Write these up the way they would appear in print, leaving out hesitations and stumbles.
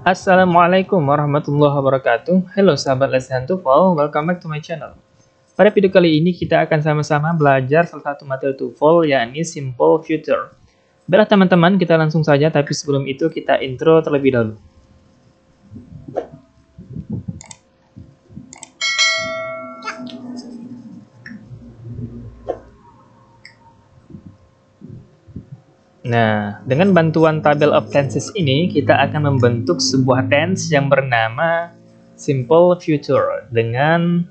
Assalamualaikum warahmatullahi wabarakatuh. Halo sahabat Let's Learn TOEFL, welcome back to my channel. Pada video kali ini kita akan sama-sama belajar salah satu materi TOEFL, yakni Simple Future. Baiklah teman-teman, kita langsung saja, tapi sebelum itu kita intro terlebih dahulu. Nah, dengan bantuan tabel of tenses ini, kita akan membentuk sebuah tense yang bernama Simple Future dengan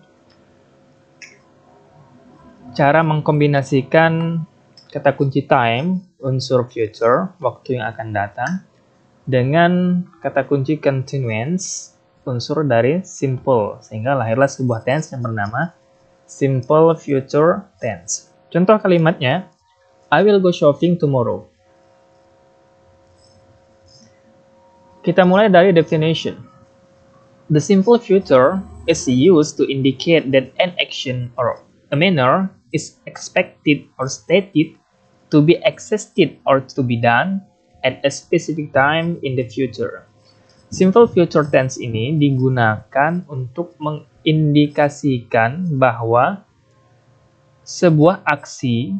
cara mengkombinasikan kata kunci time, unsur future, waktu yang akan datang, dengan kata kunci continuance, unsur dari simple, sehingga lahirlah sebuah tense yang bernama Simple Future Tense. Contoh kalimatnya, I will go shopping tomorrow. Kita mulai dari definition. The simple future is used to indicate that an action or a manner is expected or stated to be existed or to be done at a specific time in the future. Simple future tense ini digunakan untuk mengindikasikan bahwa sebuah aksi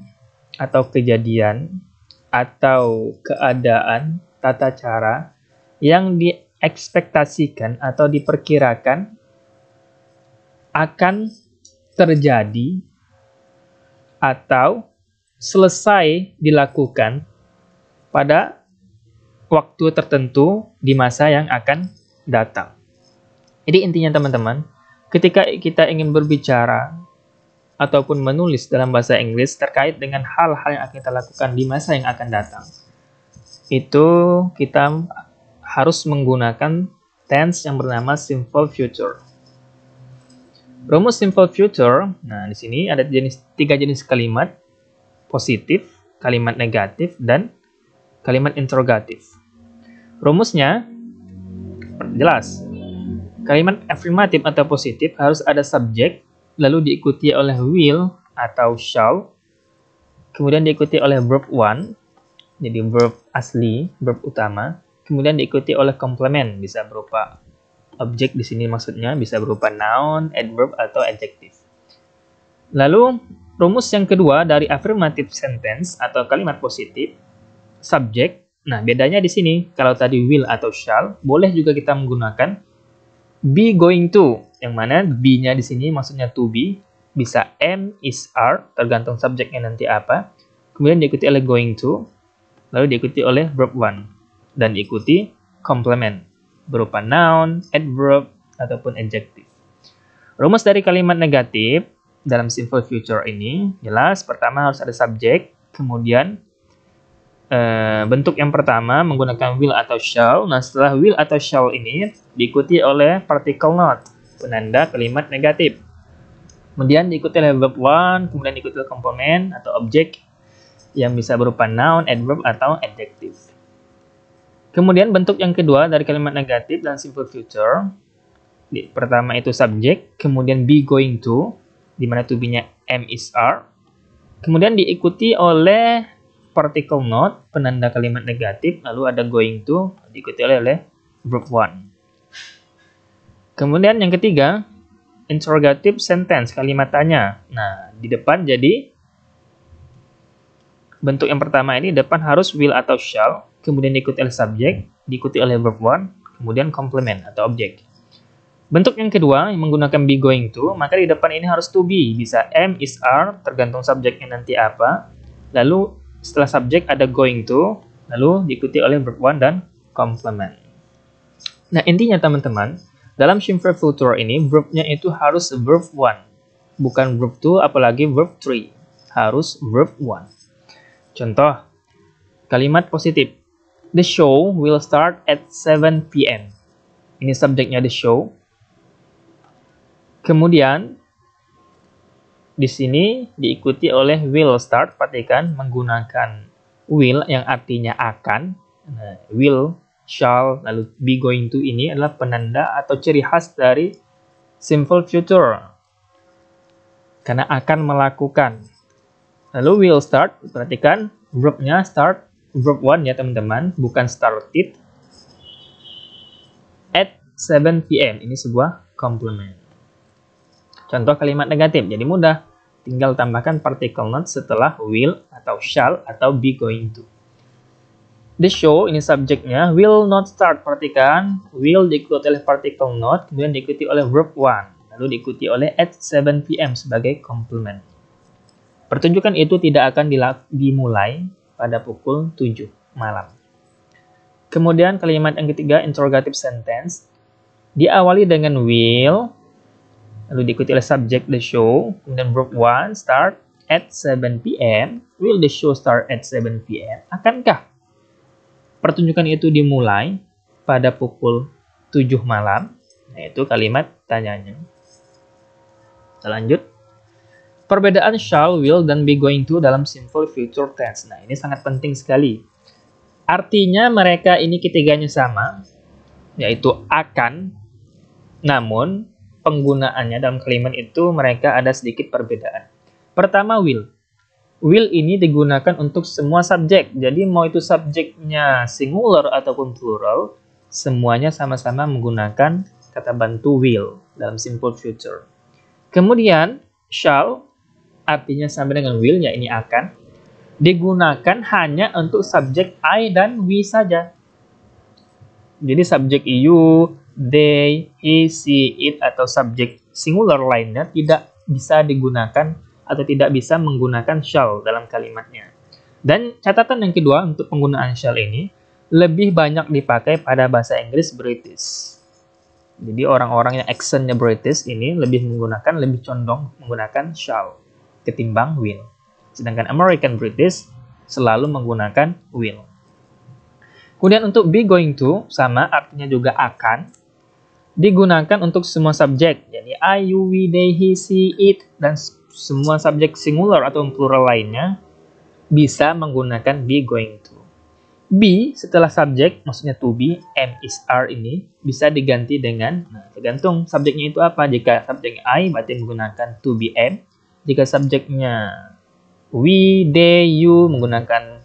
atau kejadian atau keadaan, tata cara yang diekspektasikan atau diperkirakan akan terjadi atau selesai dilakukan pada waktu tertentu di masa yang akan datang. Jadi intinya teman-teman, ketika kita ingin berbicara ataupun menulis dalam bahasa Inggris terkait dengan hal-hal yang akan kita lakukan di masa yang akan datang, itu kita harus menggunakan tense yang bernama simple future. Rumus simple future, nah di sini ada tiga jenis kalimat, positif, kalimat negatif, dan kalimat interrogatif. Rumusnya jelas. Kalimat affirmatif atau positif harus ada subjek, lalu diikuti oleh will atau shall, kemudian diikuti oleh verb one, jadi verb asli, verb utama, kemudian diikuti oleh komplement, bisa berupa objek di sini maksudnya, bisa berupa noun, adverb, atau adjective. Lalu, rumus yang kedua dari affirmative sentence atau kalimat positif, subjek. Nah, bedanya di sini, kalau tadi will atau shall, boleh juga kita menggunakan be going to, yang mana be-nya di sini maksudnya to be, bisa am, is, are, tergantung subjeknya nanti apa, kemudian diikuti oleh going to, lalu diikuti oleh verb one. Dan diikuti complement berupa noun, adverb, ataupun adjective. Rumus dari kalimat negatif dalam simple future ini jelas, pertama harus ada subjek, kemudian bentuk yang pertama menggunakan will atau shall. Nah, setelah will atau shall ini diikuti oleh particle not, penanda kalimat negatif. Kemudian diikuti oleh verb one, kemudian diikuti oleh complement atau objek yang bisa berupa noun, adverb, atau adjective. Kemudian bentuk yang kedua dari kalimat negatif dan simple future, pertama itu subjek, kemudian be going to, di mana to be-nya am, is, are, kemudian diikuti oleh particle not, penanda kalimat negatif, lalu ada going to, diikuti oleh verb one. Kemudian yang ketiga, interrogative sentence, kalimat tanya. Nah, di depan jadi bentuk yang pertama ini depan harus will atau shall, kemudian diikuti oleh subjek, diikuti oleh verb one, kemudian complement atau objek. Bentuk yang kedua yang menggunakan be going to, maka di depan ini harus to be, bisa am, is, are, tergantung subjeknya nanti apa. Lalu setelah subjek ada going to, lalu diikuti oleh verb one dan complement. Nah, intinya teman-teman, dalam simple future ini verb-nya itu harus verb one, bukan verb two, apalagi verb three, harus verb one. Contoh kalimat positif. The show will start at 7 p.m. Ini subjeknya the show. Kemudian di sini diikuti oleh will start, perhatikan menggunakan will yang artinya akan. Nah, will, shall, lalu be going to ini adalah penanda atau ciri khas dari simple future. Karena akan melakukan. Lalu will start, perhatikan verb-nya start, verb one ya teman-teman, bukan started. 7 p.m. Ini sebuah complement. Contoh kalimat negatif, jadi mudah. Tinggal tambahkan particle not setelah will atau shall atau be going to. The show, ini subjeknya, will not start. Perhatikan, will diikuti oleh particle not, kemudian diikuti oleh verb one, lalu diikuti oleh at 7 p.m. sebagai complement. Pertunjukan itu tidak akan dimulai pada pukul 7 malam. Kemudian kalimat yang ketiga, interrogative sentence, diawali dengan will, lalu diikuti oleh subjek the show, kemudian verb one, start at 7 p.m. Will the show start at 7 p.m.? Akankah pertunjukan itu dimulai pada pukul 7 malam? Nah, itu kalimat tanyanya. Kita lanjut. Perbedaan shall, will, dan be going to dalam simple future tense. Nah, ini sangat penting sekali. Artinya mereka ini ketiganya sama, yaitu akan, namun penggunaannya dalam kalimat itu mereka ada sedikit perbedaan. Pertama, will. Will ini digunakan untuk semua subjek. Jadi mau itu subjeknya singular ataupun plural, semuanya sama-sama menggunakan kata bantu will dalam simple future. Kemudian, shall artinya sama dengan will, ya ini akan, digunakan hanya untuk subjek I dan we saja. Jadi subjek you, they, he, she, it, atau subjek singular lainnya tidak bisa digunakan atau tidak bisa menggunakan shall dalam kalimatnya. Dan catatan yang kedua untuk penggunaan shall ini lebih banyak dipakai pada bahasa Inggris British. Jadi orang-orang yang accentnya British ini lebih condong menggunakan shall ketimbang will. Sedangkan American British selalu menggunakan will. Kemudian untuk be going to, sama artinya juga akan, digunakan untuk semua subjek. Jadi I, you, we, they, he, she, it, dan semua subjek singular atau plural lainnya bisa menggunakan be going to. Be setelah subjek, maksudnya to be, am, is, are ini bisa diganti dengan, tergantung subjeknya itu apa. Jika subjeknya I, berarti menggunakan to be, am. Jika subjeknya we, they, you, menggunakan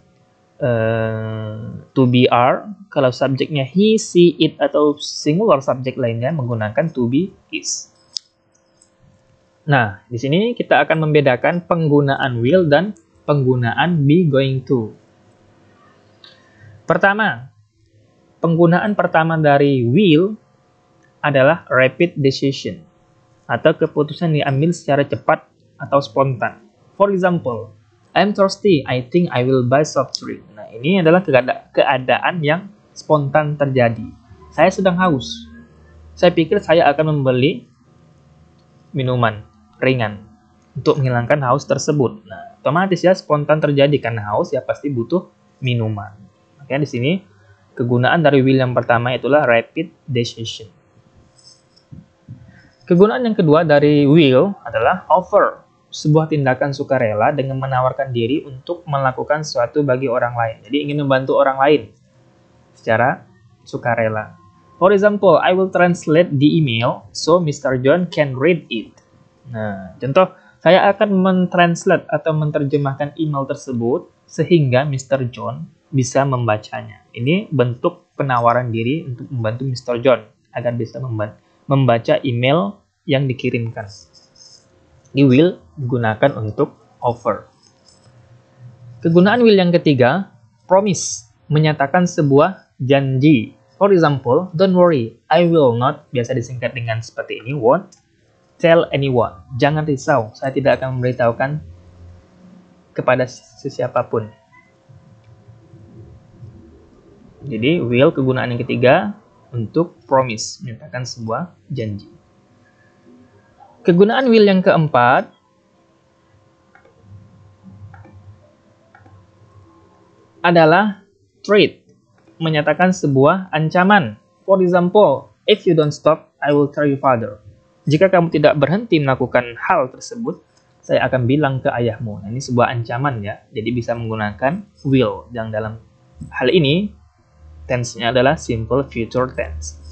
to be, are. Kalau subjeknya he, she, it, atau singular subjek lainnya menggunakan to be, is. Nah, di sini kita akan membedakan penggunaan will dan penggunaan be going to. Pertama, penggunaan pertama dari will adalah rapid decision atau keputusan diambil secara cepat atau spontan. For example, I'm thirsty, I think I will buy soft drink. Nah, ini adalah keadaan yang spontan terjadi. Saya sedang haus. Saya pikir saya akan membeli minuman ringan untuk menghilangkan haus tersebut. Nah, otomatis ya spontan terjadi karena haus ya pasti butuh minuman. Makanya di sini kegunaan dari will yang pertama itulah rapid decision. Kegunaan yang kedua dari will adalah offer, sebuah tindakan sukarela dengan menawarkan diri untuk melakukan sesuatu bagi orang lain. Jadi ingin membantu orang lain secara sukarela. For example, I will translate the email so Mr. John can read it. Nah, contoh, saya akan mentranslate atau menerjemahkan email tersebut sehingga Mr. John bisa membacanya. Ini bentuk penawaran diri untuk membantu Mr. John agar bisa membaca email yang dikirimkan. Di will digunakan untuk offer. Kegunaan will yang ketiga, promise, menyatakan sebuah janji. For example, don't worry, I will not, biasa disingkat dengan seperti ini, won't tell anyone. Jangan risau, saya tidak akan memberitahukan kepada sesiapapun. Jadi, will kegunaan yang ketiga untuk promise, menyatakan sebuah janji. Kegunaan will yang keempat adalah threat, menyatakan sebuah ancaman. For example, if you don't stop, I will tell your father. Jika kamu tidak berhenti melakukan hal tersebut, saya akan bilang ke ayahmu. Nah, ini sebuah ancaman ya. Jadi bisa menggunakan will. Yang dalam hal ini, tense-nya adalah simple future tense.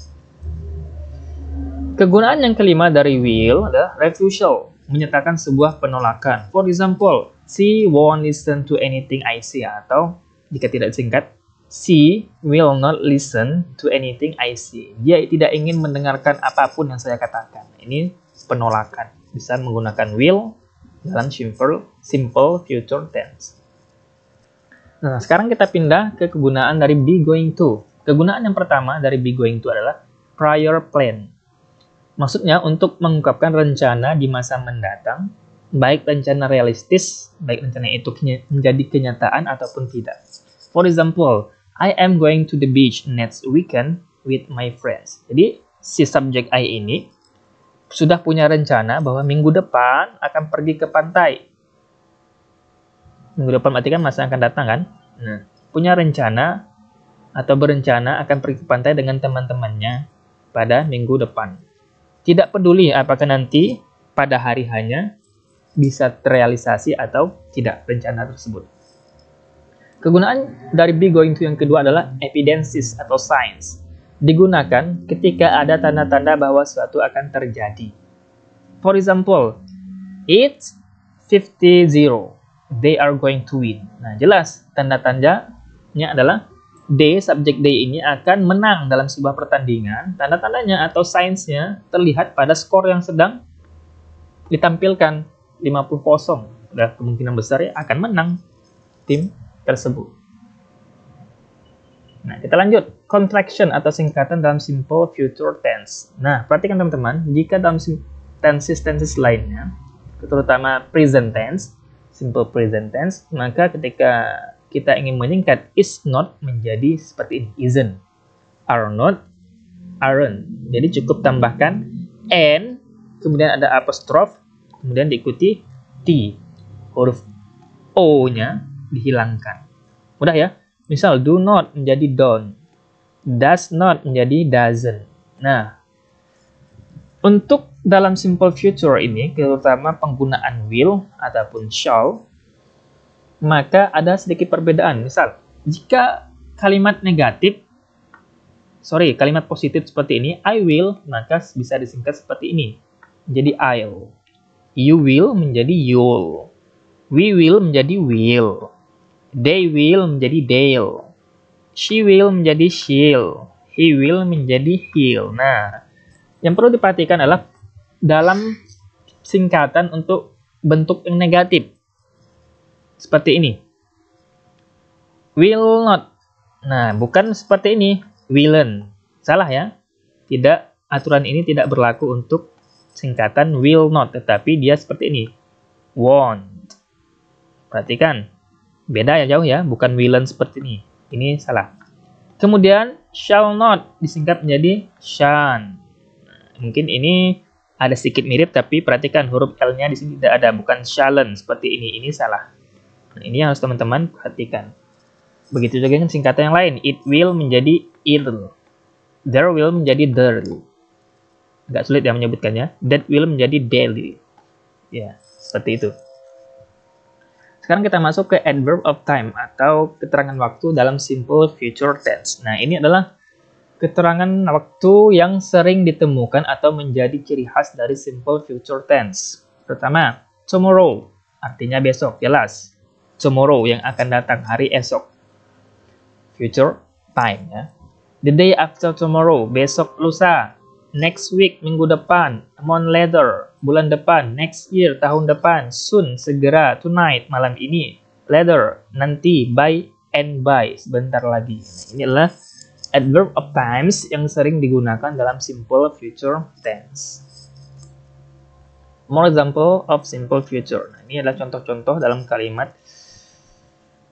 Kegunaan yang kelima dari will adalah refusal, menyatakan sebuah penolakan. For example, she won't listen to anything I say. Atau jika tidak singkat, She will not listen to anything I say. Dia tidak ingin mendengarkan apapun yang saya katakan. Ini penolakan. Bisa menggunakan will dalam simple future tense. Nah, sekarang kita pindah ke kegunaan dari be going to. Kegunaan yang pertama dari be going to adalah prior plan. Maksudnya untuk mengungkapkan rencana di masa mendatang, baik rencana realistis, baik rencana itu menjadi kenyataan ataupun tidak. For example, I am going to the beach next weekend with my friends. Jadi, si subjek I ini sudah punya rencana bahwa minggu depan akan pergi ke pantai. Minggu depan berarti kan masa akan datang kan? Nah, punya rencana atau berencana akan pergi ke pantai dengan teman-temannya pada minggu depan. Tidak peduli apakah nanti pada hari hanya bisa terrealisasi atau tidak rencana tersebut. Kegunaan dari be going to yang kedua adalah evidences atau signs. Digunakan ketika ada tanda-tanda bahwa suatu akan terjadi. For example, it's 50-0. They are going to win. Nah, jelas tanda-tandanya adalah subjek they ini akan menang dalam sebuah pertandingan. Tanda-tandanya atau signs-nya terlihat pada skor yang sedang ditampilkan 50-0. Udah kemungkinan besar ya akan menang tim tersebut. Nah, kita lanjut. Contraction atau singkatan dalam simple future tense. Nah, perhatikan teman-teman, jika dalam tenses lainnya, terutama present tense, simple present tense, maka ketika kita ingin menyingkat is not menjadi seperti ini, isn't, are not, aren't. Jadi cukup tambahkan and, kemudian ada apostrophe, kemudian diikuti t. Huruf o-nya dihilangkan. Mudah ya? Misal, do not menjadi don't. Does not menjadi doesn't. Nah, untuk dalam simple future ini, terutama penggunaan will ataupun shall, maka ada sedikit perbedaan. Misal, jika kalimat positif seperti ini, I will, maka bisa disingkat seperti ini. Jadi I'll. You will menjadi you'll. We will menjadi will. They will menjadi they'll. She will menjadi she'll. He will menjadi he'll. Nah, yang perlu diperhatikan adalah dalam singkatan untuk bentuk yang negatif. Seperti ini. Will not. Nah, bukan seperti ini. Willn't. Salah ya. Tidak, aturan ini tidak berlaku untuk singkatan will not. Tetapi dia seperti ini. Won't. Perhatikan. Beda ya jauh ya. Bukan willn't seperti ini. Ini salah. Kemudian shall not disingkat menjadi shan't. Mungkin ini ada sedikit mirip, tapi perhatikan huruf L-nya di sini tidak ada. Bukan shalln't seperti ini. Ini salah. Nah, ini harus teman-teman perhatikan. Begitu juga dengan singkatan yang lain. It will menjadi it'll. There will menjadi there'll. Agak sulit ya menyebutkannya. That will menjadi they'll. Ya, seperti itu. Sekarang kita masuk ke adverb of time atau keterangan waktu dalam simple future tense. Nah, ini adalah keterangan waktu yang sering ditemukan atau menjadi ciri khas dari simple future tense. Pertama, tomorrow, artinya besok, jelas. Tomorrow yang akan datang, hari esok. Future time ya. The day after tomorrow, besok lusa. Next week, minggu depan. A month later, bulan depan. Next year, tahun depan. Soon, segera. Tonight, malam ini. Later, nanti. By and by, sebentar lagi. Nah, ini adalah adverb of times yang sering digunakan dalam simple future tense. More example of simple future. Nah, ini adalah contoh-contoh dalam kalimat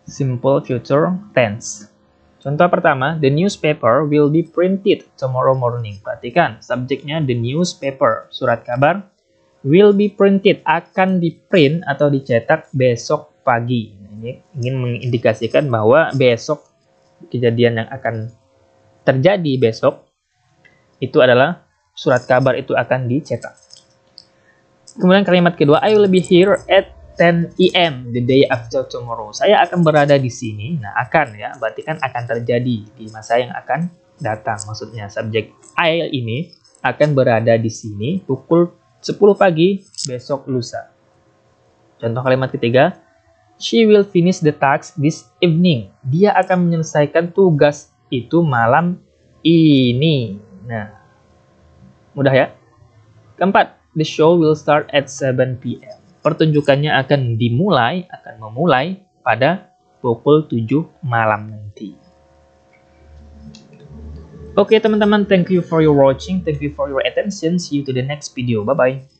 simple future tense. Contoh pertama, the newspaper will be printed tomorrow morning. Perhatikan, subjeknya the newspaper, surat kabar, will be printed, akan diprint atau dicetak besok pagi. Ini ingin mengindikasikan bahwa besok, kejadian yang akan terjadi besok, itu adalah surat kabar itu akan dicetak. Kemudian kalimat kedua, I will be here at 10 AM the day after tomorrow. Saya akan berada di sini. Nah, akan ya, berarti kan akan terjadi di masa yang akan datang. Maksudnya subjek I ini akan berada di sini pukul 10 pagi besok lusa. Contoh kalimat ketiga, She will finish the task this evening. Dia akan menyelesaikan tugas itu malam ini. Nah, mudah ya. Keempat, the show will start at 7 p.m. Pertunjukannya akan memulai pada pukul 7 malam nanti. Oke teman-teman, thank you for your watching, thank you for your attention. See you to the next video. Bye-bye.